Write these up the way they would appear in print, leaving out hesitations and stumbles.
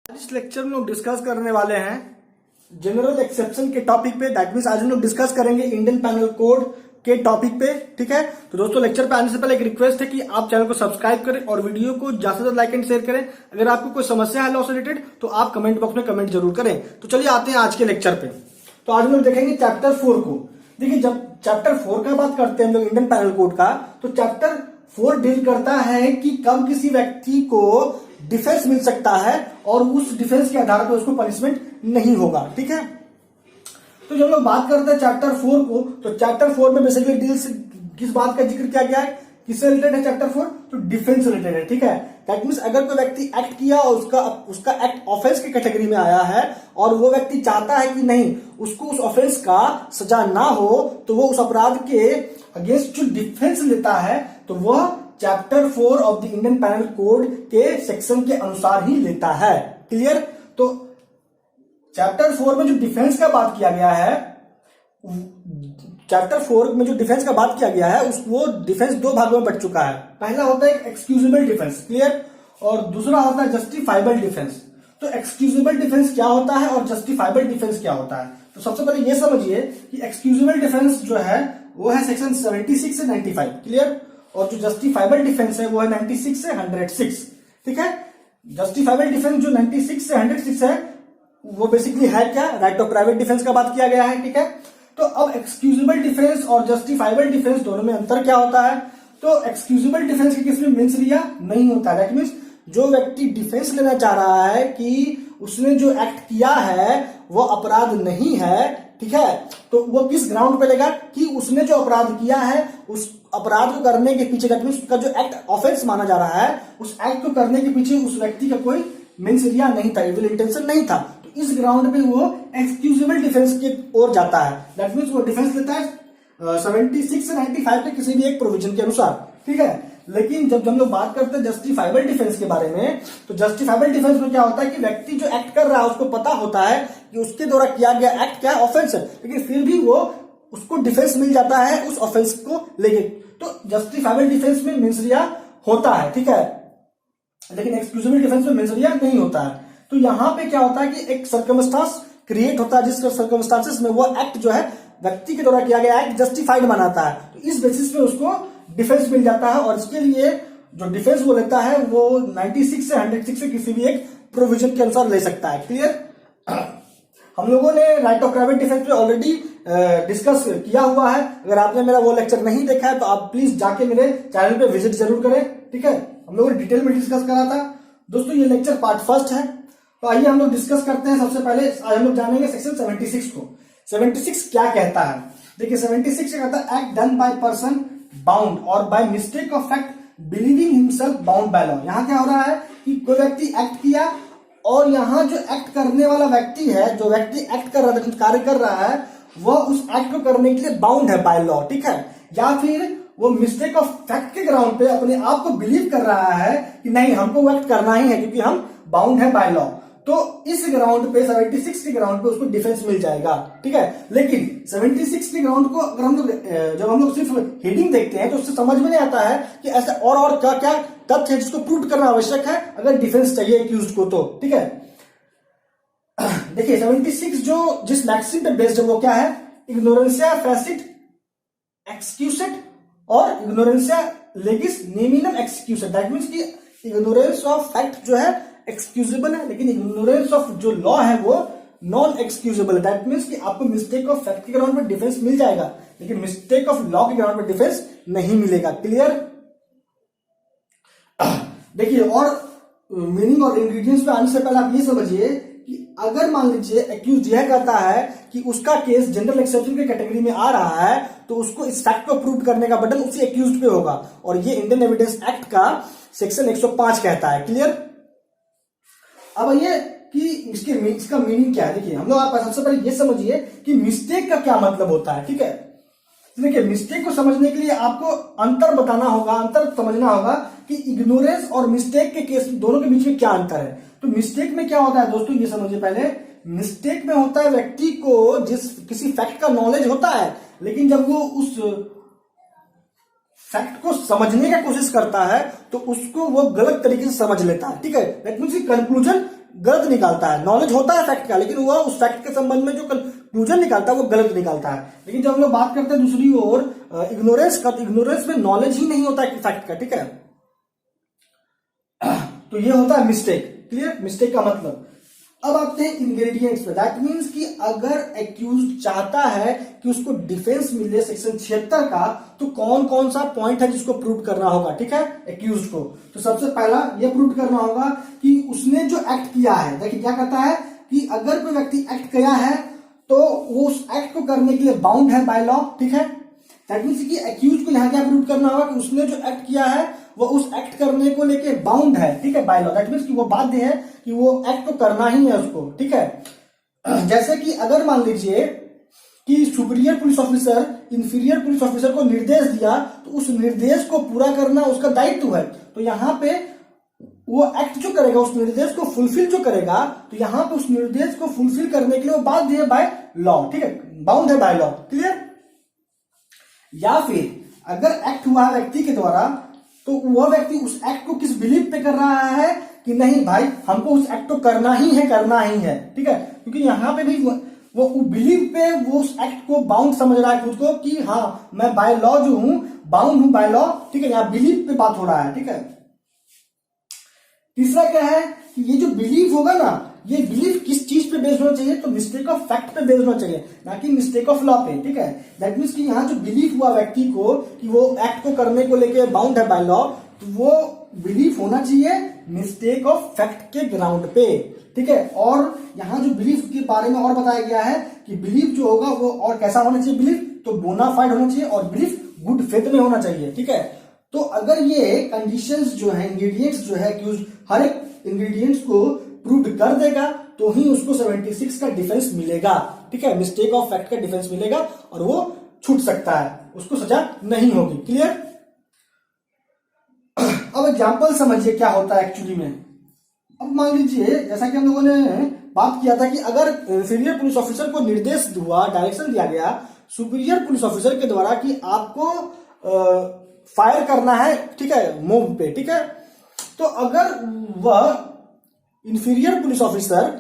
आज इस लेक्चर में लोग डिस्कस करने वाले हैं जनरल एक्सेप्शन के टॉपिक पे। दैट मींस आज हम लोग डिस्कस करेंगे इंडियन पैनल कोड के टॉपिक पे। ठीक है, तो दोस्तों लेक्चर पे आने से पहले एक रिक्वेस्ट है कि आप चैनल को सब्सक्राइब करें और वीडियो को ज्यादा से ज्यादा लाइक एंड शेयर करें। अगर आपको कोई समस्या है लॉ से रिलेटेड तो आप कमेंट बॉक्स में कमेंट जरूर करें। तो चलिए आते हैं आज के लेक्चर पे। तो आज हम लोग देखेंगे चैप्टर 4 को। देखिए, जब चैप्टर 4 का बात करते हैं हम लोग इंडियन पैनल कोड का, तो चैप्टर 4 डील करता है कि कब किसी व्यक्ति को डिफेंस मिल सकता है और उस डिफेंस के आधार पर उसको पनिशमेंट नहीं होगा। ठीक है, तो जब लोग बात करते हैं चैप्टर 4 को, तो चैप्टर 4 में बेसिकली डील्स किस बात का जिक्र किया गया है, किससे रिलेटेड है चैप्टर 4? तो डिफेंस रिलेटेड है। ठीक है, दैट मींस अगर कोई व्यक्ति एक्ट किया और उसका एक्ट ऑफेंस की कैटेगरी में आया है और वो व्यक्ति चाहता है कि नहीं उसको उस ऑफेंस का सजा ना हो, तो वो उस अपराध के अगेंस्ट जो डिफेंस लेता है तो वह chapter 4 of the Indian panel code के सेक्शन के अनुसार ही लेता है। क्लियर? तो चैप्टर 4 में जो डिफेंस का बात किया गया है, चैप्टर 4 में जो डिफेंस का बात किया गया है वो डिफेंस दो भागों में बट चुका है। पहला होता है एक्सक्यूजेबल डिफेंस, क्लियर, और दूसरा होता है जस्टिफाइबल डिफेंस। तो एक्सक्यूजेबल डिफेंस क्या होता है और जस्टिफाइबल डिफेंस क्या होता है? तो सबसे पहले ये समझिए कि एक्सक्यूजेबल डिफेंस जो है वो है सेक्शन 76 से 95, क्लियर, और जो जस्टिफाइबल डिफेंस है वो है 96 से 106। ठीक है, जस्टिफाइबल डिफेंस जो 96 से 106 है वो बेसिकली है क्या? राइट ऑफ प्राइवेट डिफेंस का बात किया गया है। ठीक है, तो अब एक्सक्यूजेबल डिफेंस और जस्टिफाइबल डिफेंस दोनों में अंतर क्या होता है? तो एक्सक्यूजेबल डिफेंस के केस में मेंस लिया नहीं होता है। दैट मींस जो व्यक्ति डिफेंस लेना चाह रहा है कि उसने जो एक्ट किया है वो अपराध नहीं है, ठीक है, तो वो किस ग्राउंड पे लेगा कि उसने जो अपराध किया है उस अपराध को करने के पीछे उसका जो एक्ट ऑफेंस माना जा रहा है उस एक्ट को करने के पीछे उस व्यक्ति का कोई मेंस लिया नहीं था, इविल इंटेंशन नहीं था, तो इस ग्राउंड पे वो एक्सक्यूजेबल डिफेंस की ओर जाता है। दैट मींस वो डिफेंस लेता है 76 से 95 के किसी भी एक प्रोविजन के अनुसार। ठीक है, लेकिन जब हम लोग बात करते हैं जस्टिफाइबल डिफेंस के बारे में, तो जस्टिफाइबल डिफेंस में क्या होता है कि व्यक्ति जो एक्ट कर रहा है उसको पता होता है कि उसके द्वारा किया गया एक्ट क्या ऑफेंस है, लेकिन फिर भी वो उसको डिफेंस मिल जाता है उस ऑफेंस को लेके। तो जस्टिफाइबल डिफेंस में मेंसरिया होता है, ठीक है, लेकिन एक्सक्लूसिव डिफेंस में मेंसरिया नहीं होता है। तो यहां पे क्या होता है कि एक सर्कमस्टांस क्रिएट होता है जिस सर्कमस्टांसेस में वो एक्ट जो है व्यक्ति के द्वारा किया गया एक्ट जस्टिफाइड बनाता है, तो इस बेसिस पे उसको डिफेंस मिल जाता है और इसके लिए जो डिफेंस वो लेता है वो 96 से 106 से किसी भी एक प्रोविजन के अनुसार ले सकता है। क्लियर? हम लोगों ने राइट ऑफ प्राइवेट डिफेंस पे ऑलरेडी डिस्कस किया हुआ है। अगर आपने मेरा वो लेक्चर नहीं देखा है तो आप प्लीज जाके मेरे चैनल पे विजिट जरूर करें। ठीक है, हम लोगों ने डिटेल में डिस्कस करा था। दोस्तों ये लेक्चर पार्ट फर्स्ट है, तो आइए हम लोग डिस्कस करते हैं। सबसे पहले आज हम लोग जानेंगे सेक्शन 76 को। 76 क्या कहता है? देखिए 76 क्या कहता है, act done by person bound or by mistake of fact believing himself bound by law. यहां क्या हो रहा है कि कोई व्यक्ति एक्ट किया और यहां जो एक्ट करने वाला व्यक्ति है, जो व्यक्ति एक्ट कर रहा है, कार्य कर रहा है, वह उस एक्ट को करने के लिए बाउंड है बाय लॉ। ठीक है, या फिर वो मिस्टेक ऑफ फैक्ट के ग्राउंड पे अपने आप को बिलीव कर रहा है कि नहीं हमको वो एक्ट करना ही है क्योंकि हम बाउंड है बाय लॉ, तो इस ग्राउंड पे 76 के ग्राउंड पे उसको डिफेंस मिल जाएगा। ठीक है, लेकिन 76 के ग्राउंड को अगर हम लोग जब हम लोग सिर्फ हेडिंग देखते हैं तो उससे समझ में नहीं आता है कि ऐसा और क्या क्या तथ्य है जिसको प्रूव करना आवश्यक है अगर डिफेंस चाहिए एक्यूज्ड को। तो ठीक है, देखिए 76 जो जिस मैक्सिम पे बेस्ड है वो क्या है? इग्नोरेंसिया फैसिट एक्सक्यूसेट और इग्नोरेंसिया लेगिस नेमिनम एक्सक्यूसेट। दैट मींस कि इग्नोरेंस ऑफ फैक्ट जो है एक्सक्यूजेबल है, लेकिन इग्नोरेंस ऑफ जो लॉ है वो नॉन एक्सक्यूजेबल है। दैट मींस कि आपको मिस्टेक ऑफ फैक्ट के ग्राउंड पर डिफेंस मिल जाएगा लेकिन मिस्टेक ऑफ लॉ के ग्राउंड पर डिफेंस नहीं मिलेगा। क्लियर? देखिए, और मीनिंग और इंग्रेडिएंट्स पे आने से पहले आप ये समझिए कि अगर मान लीजिए एक्यूज यह कहता है कि उसका केस जनरल एक्सेप्शन की कैटेगरी में आ रहा है तो उसको इस फैक्ट को प्रूव करने का बटन उसी एक्यूज पे होगा, और ये इंडियन एविडेंस एक्ट का सेक्शन 105 कहता है। क्लियर? अब ये कि इसका मीनिंग क्या है? देखिए हम लोग आप सबसे पहले ये समझिए कि मिस्टेक का क्या मतलब होता है। ठीक है, देखिए मिस्टेक को समझने के लिए आपको अंतर बताना होगा, अंतर समझना होगा कि इग्नोरेंस और मिस्टेक के केस दोनों के बीच में क्या अंतर है। तो मिस्टेक में क्या होता है दोस्तों, ये समझिए पहले। मिस्टेक में होता है व्यक्ति को किसी फैक्ट का नॉलेज होता है, लेकिन जब वो उस फैक्ट को समझने की कोशिश करता है तो उसको वो गलत तरीके से समझ लेता है। ठीक है, दैट मींस कंक्लूजन गलत निकालता है। नॉलेज होता है फैक्ट का, लेकिन वह उस फैक्ट के संबंध में जो कंक्लूजन निकालता है वो गलत निकालता है। लेकिन जब हम लोग बात करते हैं दूसरी ओर इग्नोरेंस का, तो इग्नोरेंस में नॉलेज ही नहीं होता है फैक्ट का, ठीक है। तो ये होता है मिस्टेक। क्लियर? मिस्टेक का मतलब। अब आते हैं इंग्रेडिएंट्स पे। दैट मीन्स कि अगर एक्यूज चाहता है कि उसको डिफेंस मिले सेक्शन 76 का, तो कौन कौन सा पॉइंट है जिसको प्रूव करना होगा, ठीक है, एक्यूज को। तो सबसे पहला ये प्रूव करना होगा कि उसने जो एक्ट किया है, देखिए क्या कहता है कि अगर कोई व्यक्ति एक्ट किया है तो वो उस एक्ट को करने के लिए बाउंड है बाय लॉ, ठीक है। दैट मीन्स कि एक्यूज को यहां क्या प्रूव करना होगा कि उसने जो एक्ट किया है वो उस एक्ट करने को लेके बाउंड है, ठीक है, बाय लॉ। दैट मीन्स कि वो बाध्य है कि वो एक्ट को करना ही है उसको, ठीक है। जैसे कि अगर मान लीजिए कि superior police officer inferior police officer को निर्देश दिया, तो उस निर्देश को पूरा करना उसका दायित्व है। तो यहां पे वो एक्ट जो करेगा, उस निर्देश को फुलफिल जो करेगा, तो यहां पे उस निर्देश को फुलफिल करने के लिए वो बाध्य है बाय लॉ, ठीक है, बाउंड है बाय लॉ। क्लियर? या फिर अगर एक्ट हुआ है व्यक्ति के द्वारा, तो वह व्यक्ति उस एक्ट को किस बिलीफ पे कर रहा है कि नहीं भाई हमको उस एक्ट को करना ही है, ठीक है। क्योंकि यहां पे भी वो बिलीफ पे वो उस एक्ट को बाउंड समझ रहा है खुद को कि हाँ मैं बाय लॉ जो हूं, बाउंड हूं बाय लॉ, ठीक है। यहां बिलीफ पे बात हो रहा है, ठीक है। तीसरा क्या है कि ये जो बिलीफ होगा ना, ये बिलीफ किस चीज पे बेस्ड होना चाहिए, तो मिस्टेक ऑफ फैक्ट पे बेस्ड होना चाहिए, ना कि मिस्टेक ऑफ लॉ पे, ठीक है। दैट मीन्स कि यहाँ जो बिलीफ हुआ व्यक्ति को कि वो एक्ट को करने को लेके बाउंड है बाय लॉ, तो वो बिलीफ होना चाहिए मिस्टेक ऑफ फैक्ट के ग्राउंड पे, ठीक है। और यहाँ जो बिलीफ के बारे में और बताया गया है कि बिलीफ जो होगा वो और कैसा होना चाहिए, बिलीफ तो बोनाफाइड होना चाहिए और बिलीफ गुड फेथ में होना चाहिए, ठीक है। तो अगर ये कंडीशंस जो है, इंग्रेडिएंट्स जो है कि हर एक इंग्रेडिएंट्स को प्रूव कर देगा, तो ही उसको 76 का डिफेंस मिलेगा, ठीक है, मिस्टेक ऑफ फैक्ट का डिफेंस मिलेगा और वो छूट सकता है, उसको सजा नहीं होगी। क्लियर? अब एग्जांपल समझिए क्या होता है एक्चुअली में। अब मान लीजिए जैसा कि हम लोगों ने बात किया था कि अगर इंफीरियर पुलिस ऑफिसर को निर्देश हुआ, डायरेक्शन दिया गया सुपीरियर पुलिस ऑफिसर के द्वारा कि आपको फायर करना है, ठीक है, मोब पे, ठीक है। तो अगर वह इंफीरियर पुलिस ऑफिसर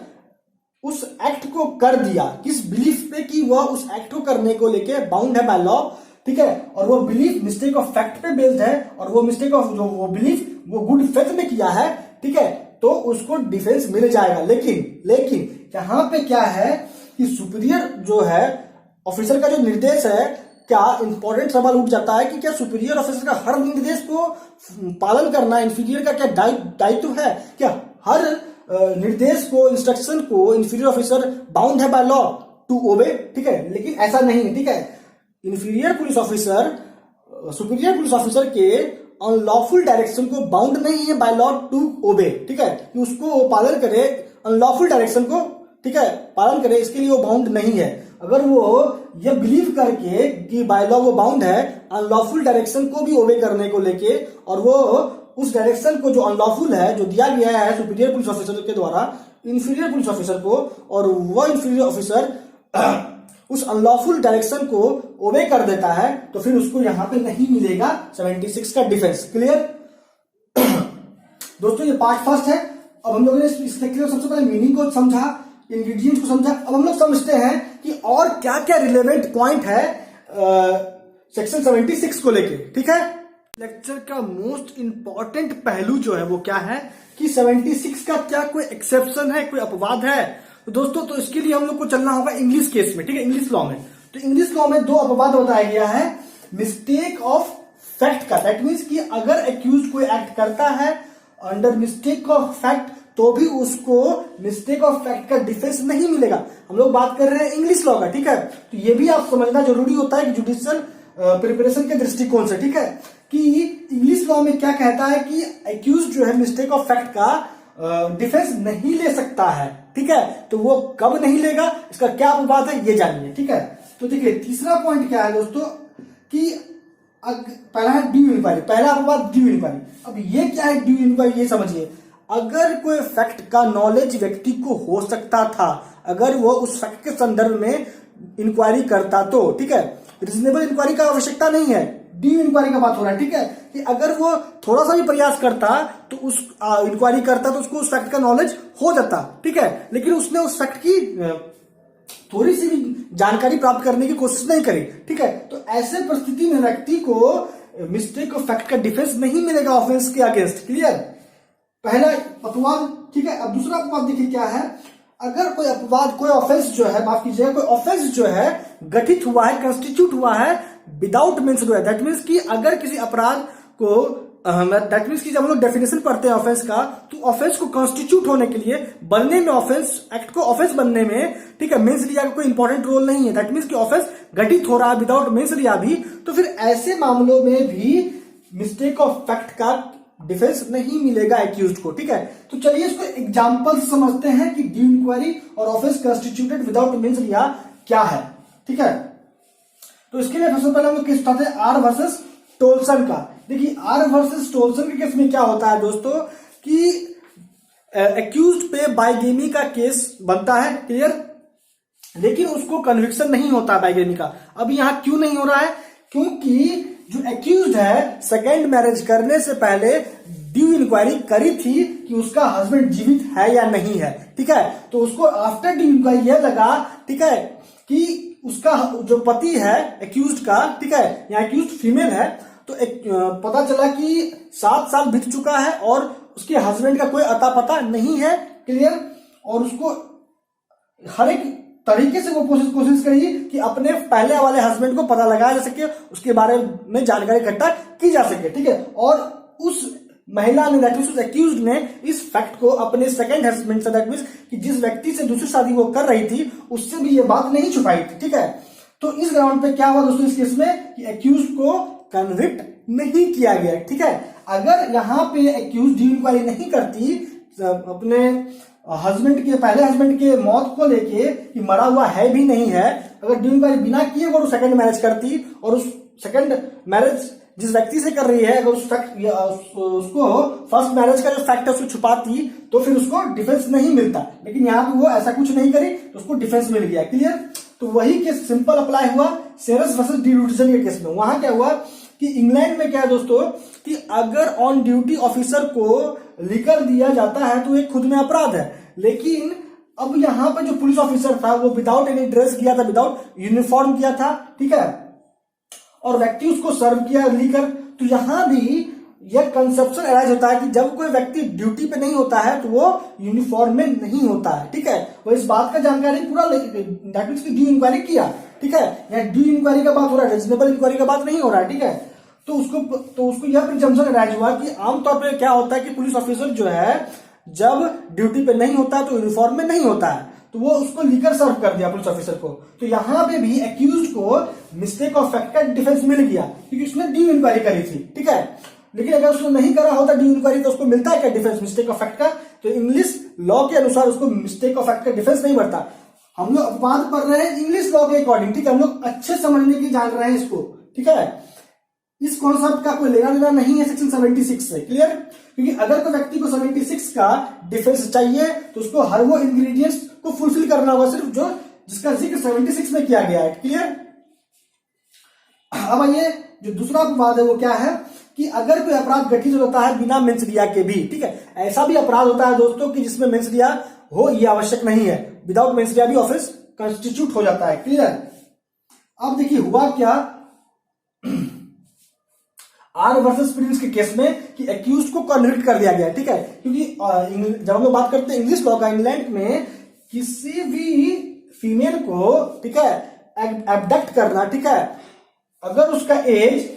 उस एक्ट को कर दिया किस बिलीफ पे कि वह उस एक्ट को करने को लेके बाउंड है बाय लॉ, ठीक है, और वो बिलीफ मिस्टेक ऑफ फैक्ट पे बेस्ड है और वो मिस्टेक ऑफ जो वो बिलीफ वो गुड फेथ में किया है, ठीक है, तो उसको डिफेंस मिल जाएगा। लेकिन यहां पे क्या है कि सुपीरियर जो है ऑफिसर का जो निर्देश है, क्या इंपॉर्टेंट सवाल उठ जाता है कि क्या सुपीरियर ऑफिसर का हर निर्देश को पालन करना इंफीरियर का क्या दायित्व है? क्या हर निर्देश को, इंस्ट्रक्शन को इंफीरियर ऑफिसर बाउंड है बाय लॉ टू ओबे, ठीक है। लेकिन ऐसा नहीं है, ठीक है। Inferior police officer superior police officer के अनलॉफुल डायरेक्शन को बाउंड नहीं है बाय लॉ टू ओबे, ठीक है, कि उसको पालन करे, अनलॉफुल डायरेक्शन को, ठीक है, पालन करे, इसके लिए वो बाउंड नहीं है। अगर वो ये बिलीव करके कि बाय लॉ वो बाउंड है अनलॉफुल डायरेक्शन को भी ओबे करने को लेके, और वो उस डायरेक्शन को जो अनलॉफुल है जो दिया गया है सुपीरियर पुलिस ऑफिसर के द्वारा इंफीरियर पुलिस ऑफिसर को, और वह इंफीरियर ऑफिसर उस अनलॉफुल डायरेक्शन को ओबे कर देता है, तो फिर उसको यहां पे नहीं मिलेगा 76 का डिफेंस। क्लियर? दोस्तों ये पार्ट फर्स्ट है। अब हम लोगों ने इस लेक्चर में सबसे पहले मीनिंग को समझा, इंग्रेडिएंट्स को समझा। अब हम लोग समझते हैं कि और क्या क्या रिलेवेंट पॉइंट है सेक्शन 76 को लेके, ठीक है। लेक्चर का मोस्ट इंपॉर्टेंट पहलू जो है वो क्या है कि 76 का क्या कोई एक्सेप्शन है, कोई अपवाद है? तो दोस्तों तो इसके लिए हम लोग को चलना होगा इंग्लिश केस में, ठीक है, इंग्लिश लॉ में। तो इंग्लिश लॉ में दो अपवाद बताया गया है मिस्टेक ऑफ फैक्ट का। दैट मीन्स कि अगर एक्यूज कोई एक्ट करता है अंडर मिस्टेक ऑफ फैक्ट, तो भी उसको मिस्टेक ऑफ फैक्ट का डिफेंस नहीं मिलेगा। हम लोग बात कर रहे हैं इंग्लिश लॉ का, ठीक है। तो ये भी आप समझना जरूरी होता है कि जुडिशियल प्रिपरेशन के दृष्टिकोण से, ठीक है, कि इंग्लिश लॉ में क्या कहता है कि एक्यूज जो है मिस्टेक ऑफ फैक्ट का डिफेंस नहीं ले सकता है, ठीक है। तो वो कब नहीं लेगा, इसका क्या अपवाद है ये जानिए, ठीक है। तो देखिए तीसरा पॉइंट क्या है दोस्तों कि पहला है ड्यू इंक्वायरी, पहला अपवाद ड्यू इंक्वायरी। अब ये क्या है ड्यू इंक्वायरी, ये समझिए। अगर कोई फैक्ट का नॉलेज व्यक्ति को हो सकता था, अगर वो उस फैक्ट के संदर्भ में इंक्वायरी करता तो, ठीक है, रीजनेबल इंक्वायरी का आवश्यकता नहीं है, ड्यू इंक्वायरी का बात हो रहा है, ठीक है, कि अगर वो थोड़ा सा भी प्रयास करता तो उस इंक्वायरी करता तो उसको उस फैक्ट का नॉलेज हो जाता, ठीक है, लेकिन उसने उस फैक्ट की थोड़ी सी भी जानकारी प्राप्त करने की कोशिश नहीं करी, ठीक है। तो ऐसे परिस्थिति में व्यक्ति को मिस्टेक ऑफ फैक्ट का डिफेंस नहीं मिलेगा ऑफेंस के अगेंस्ट, क्लियर। पहला अपवाद, ठीक है। अब दूसरा अपवाद देखिए क्या है, अगर कोई अपवाद, कोई ऑफेंस जो है, माफ कीजिएगा, कोई ऑफेंस जो है गठित हुआ है, कंस्टिट्यूट हुआ है विदाउट मेंशन हुआ है, दैट मीन्स कि अगर किसी अपराध को दैट मीन्स कि जब हम लोग डेफिनेशन पढ़ते हैं ऑफेंस का, तो ऑफेंस को कॉन्स्टिट्यूट होने के लिए, बनने में, ऑफेंस एक्ट को ऑफेंस बनने में, ठीक है, मेंस रिया का कोई इंपॉर्टेंट रोल नहीं है। दैट मीन्स कि ऑफेंस घटित हो रहा है विदाउट मेंस रिया भी, तो फिर ऐसे मामलों में भी मिस्टेक ऑफ फैक्ट का डिफेंस नहीं मिलेगा एक्यूज्ड को, ठीक है। तो चलिए इसको एग्जांपल से समझते हैं कि ड्यू इंक्वायरी और ऑफेंस कंस्टिट्यूटेड विदाउट मेंस रिया क्या है, ठीक है। तो इसके लिए सबसे पहले हम लोग केस उठाते हैं आर वर्सेस टोल्सन का। देखिए आर वर्सेस टोल्सन के केस में क्या होता है दोस्तों कि एक्यूज्ड पे बाइगेमी का केस बनता है, क्लियर, लेकिन उसको कन्विक्शन नहीं होता बाइगेमी का। अब यहां क्यों नहीं हो रहा है, क्योंकि जो एक्यूज्ड है सेकेंड मैरिज करने से पहले ड्यू इंक्वायरी करी थी कि उसका हस्बैंड जीवित है या नहीं है, ठीक है। तो उसको आफ्टर ड्यू इंक्वायरी यह लगा, ठीक है, कि उसका जो पति है एक्यूज्ड का, ठीक है, या एक्यूज्ड फीमेल है, तो पता चला कि 7 साल बीत चुका है और उसके हस्बैंड का कोई अता पता नहीं है, क्लियर, और उसको हर एक तरीके से वो कोशिश करी कि अपने पहले वाले हस्बैंड को पता लगाया जा सके, उसके बारे में जानकारी इकट्ठा की जा सके, ठीक है। और उस महिला ने, दैट मींस उस एक्यूज्ड ने इस फैक्ट को अपने सेकंड हस्बैंड से, दैट मींस कि जिस व्यक्ति से दूसरी शादी वो कर रही थी, उससे भी ये बात नहीं छुपाई थी, ठीक है। तो इस ग्राउंड पे क्या हुआ दोस्तों इस केस में कि एक्यूज्ड को कन्विक्ट नहीं किया गया, ठीक है। अगर यहां पे एक्यूज्ड ड्यू इंक्वायरी नहीं करती अपने हस्बैंड के, पहले हस्बैंड के मौत को लेके कि मरा हुआ है भी नहीं है, अगर ड्यू इंक्वायरी बिना किए वो सेकंड मैरिज करती और उस सेकंड मैरिज जिस व्यक्ति से कर रही है, अगर उस फैक्ट उसको फर्स्ट मैरिज का जो फैक्ट है उसको छुपाती तो फिर उसको डिफेंस नहीं मिलता, लेकिन यहाँ पे वो ऐसा कुछ नहीं करी तो उसको डिफेंस मिल गया, क्लियर। तो वही केस सिंपल अप्लाई हुआ सेरस वर्सेस डी रूटसन के केस में। वहां क्या हुआ कि इंग्लैंड में क्या है दोस्तों कि अगर ऑन ड्यूटी ऑफिसर को लिकर दिया जाता है तो एक खुद में अपराध है, लेकिन अब यहां पर जो पुलिस ऑफिसर था वो विदाउट एनी ड्रेस किया था, विदाउट यूनिफॉर्म किया था, ठीक है, और व्यक्ति उसको सर्व किया लीकर, तो यहां भी यह कंसेप्शन अराइज होता है कि जब कोई व्यक्ति ड्यूटी पे नहीं होता है तो वो यूनिफॉर्म में नहीं होता है, ठीक है। वो इस बात का जानकारी पूरा दैट मींस ड्यू इंक्वायरी किया, ठीक है, या ड्यू इंक्वायरी का बात हो रहा है, रीजनेबल इंक्वायरी का बात नहीं हो रहा है, ठीक है। तो उसको यह प्रिजम्पशन अराइज हुआ कि आमतौर पर क्या होता है कि पुलिस ऑफिसर जो है जब ड्यूटी पे नहीं होता है तो यूनिफॉर्म में नहीं होता है, तो वो उसको लीकर सर्व कर दिया पुलिस ऑफिसर को। तो यहां पे भी एक्यूज्ड को मिस्टेक ऑफ फैक्ट का डिफेंस मिल गया क्योंकि उसने ड्यू इंक्वायरी करी थी, ठीक है। लेकिन अगर उसने नहीं करा होता ड्यू इंक्वायरी तो उसको मिलता है क्या डिफेंस मिस्टेक ऑफ फैक्ट का, तो इंग्लिश लॉ के अनुसार उसको मिस्टेक ऑफ फैक्ट का डिफेंस नहीं बढ़ता। हम लोग अपवाद पढ़ रहे हैं इंग्लिश लॉ के अकॉर्डिंग, ठीक है, हम लोग अच्छे समझने की जान रहे हैं इसको, ठीक है। इस कॉन्सेप्ट का कोई लेना देना नहीं है सेक्शन 76 से, क्लियर। क्योंकि अगर कोई व्यक्ति को 76 का डिफेंस चाहिए तो उसको हर वो इंग्रेडिएंट्स को फुलफिल करना होगा, सिर्फ जो जिसका जिक्र 76 में किया गया है, क्लियर। अब आइए जो दूसरा अपवाद है वो क्या है कि अगर कोई अपराध घटित होता है बिना मेंस रिया के भी, ठीक है, ऐसा भी अपराध होता है दोस्तों कि जिसमें मेंस रिया हो ये आवश्यक नहीं है, विदाउट मेंस रिया भी ऑफेंस कंस्टिट्यूट हो जाता है, क्लियर। अब देखिए हुआ क्या आर वर्सेस प्रिंस के केस में कि एक्यूज्ड को कन्विक्ट कर दिया गया, ठीक है। क्योंकि जब हम लोग बात करते हैं इंग्लिश लॉ का, इंग्लैंड में किसी भी फीमेल को, ठीक है, एबडक्ट करना, ठीक है, अगर उसका एज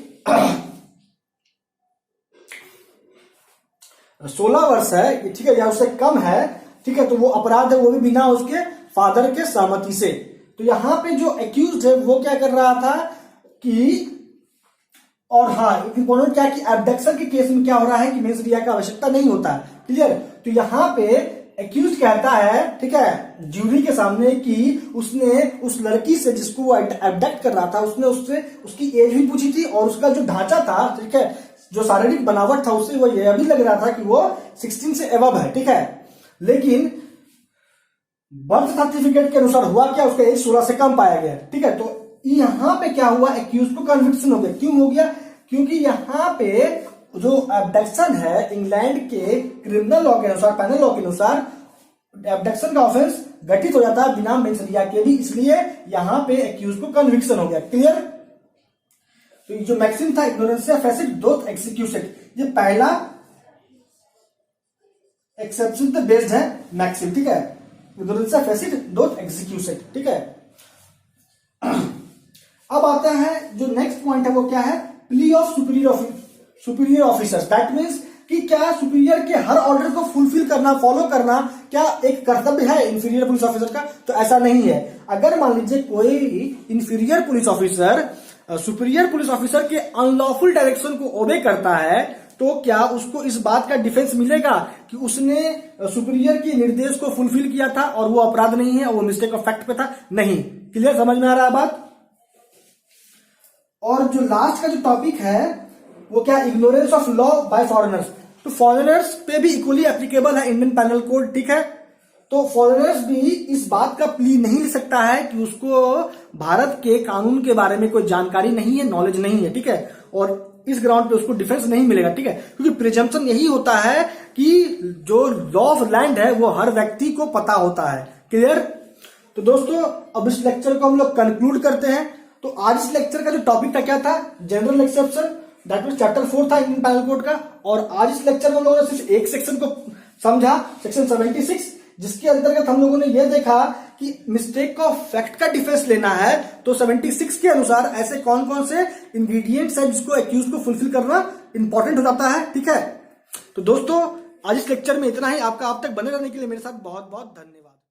16 वर्ष है, ठीक है, या उससे कम है, ठीक है, तो वो अपराध है, वो भी बिना उसके फादर के सहमति से। तो यहां पे जो एक्यूज्ड है वो क्या कर रहा था कि, और हाँ इंपॉर्टेंट क्या कि एब्डक्शन के केस में क्या हो रहा है कि मेंस रिया की आवश्यकता नहीं होता है, क्लियर। तो यहां पे एक्यूज्ड कहता है, ठीक है, ज्यूरी के सामने कि उसने उस लड़की से जिसको वो एब्डक्ट कर रहा था उसने उससे उसकी एज भी पूछी थी और उसका जो ढांचा था, ठीक है, जो शारीरिक बनावट था उससे वो यह भी लग रहा था कि वो 16 से एबव है, ठीक है। लेकिन बर्थ सर्टिफिकेट के अनुसार हुआ क्या, उसका एज 16 से कम पाया गया, ठीक है। तो यहां पे क्या हुआ, एक्यूज को कन्विक्शन हो गया। क्यों हो गया, क्योंकि यहाँ पे जो एब्डक्शन है इंग्लैंड के क्रिमिनल लॉ के अनुसार, पेनल लॉ के अनुसार एब्डक्शन का ऑफेंस गठित हो जाता है बिना मेंसरिया के भी, इसलिए यहां पे एक्यूज को कन्विक्शन हो गया। क्लियर? तो ये जो मैक्सिम था इग्नोरेंसिया फेसिट दोथ एक्सिक्यूसेट, ये पहला एक्सेप्शन पे बेस्ड है मैक्सिम, ठीक है, इग्नोरेंसिया फेसिट दोथ एक्सिक्यूसेट, ठीक है। अब आता है जो नेक्स्ट पॉइंट है वो क्या है, plea of superior officers. That means कि क्या सुपीरियर के हर ऑर्डर को फुलफिल करना, फॉलो करना क्या एक कर्तव्य है इंफीरियर पुलिस ऑफिसर का? तो ऐसा नहीं है। अगर मान लीजिए कोई inferior police officer superior police officer के अनलॉफुल डायरेक्शन को ओबे करता है, तो क्या उसको इस बात का डिफेंस मिलेगा कि उसने सुपीरियर के निर्देश को फुलफिल किया था और वो अपराध नहीं है, वो मिस्टेक ऑफ फैक्ट पे था? नहीं। क्लियर? समझ में आ रहा है बात? और जो लास्ट का जो टॉपिक है वो क्या, ignorance of law by foreigners. तो फॉरेनर्स पे भी इक्वली एप्लीकेबल है इंडियन पैनल कोड, ठीक है। तो फॉरेनर्स भी इस बात का प्ली नहीं ले सकता है कि उसको भारत के कानून के बारे में कोई जानकारी नहीं है, नॉलेज नहीं है, ठीक है, और इस ग्राउंड पे उसको डिफेंस नहीं मिलेगा, ठीक है, क्योंकि प्रिजम्पशन यही होता है कि जो लॉ ऑफ लैंड है वो हर व्यक्ति को पता होता है। क्लियर? तो दोस्तों अब इस लेक्चर को हम लोग कंक्लूड करते हैं। तो आज इस लेक्चर का जो टॉपिक था क्या था, general exception, that mean chapter 4 था इंडियन पैनल कोड का। और आज इस लेक्चर में हम लोगों ने सिर्फ एक सेक्शन को समझा, सेक्शन 76, जिसके अंतर्गत हम लोगों ने यह देखा कि मिस्टेक ऑफ फैक्ट का डिफेंस लेना है तो 76 के अनुसार ऐसे कौन कौन से इंग्रेडिएंट्स है जिसको एक्यूज को फुलफिल करना इंपॉर्टेंट हो जाता है, ठीक है। तो दोस्तों आज इस लेक्चर में इतना ही। आपका आप तक बने रहने के लिए मेरे साथ बहुत बहुत धन्यवाद।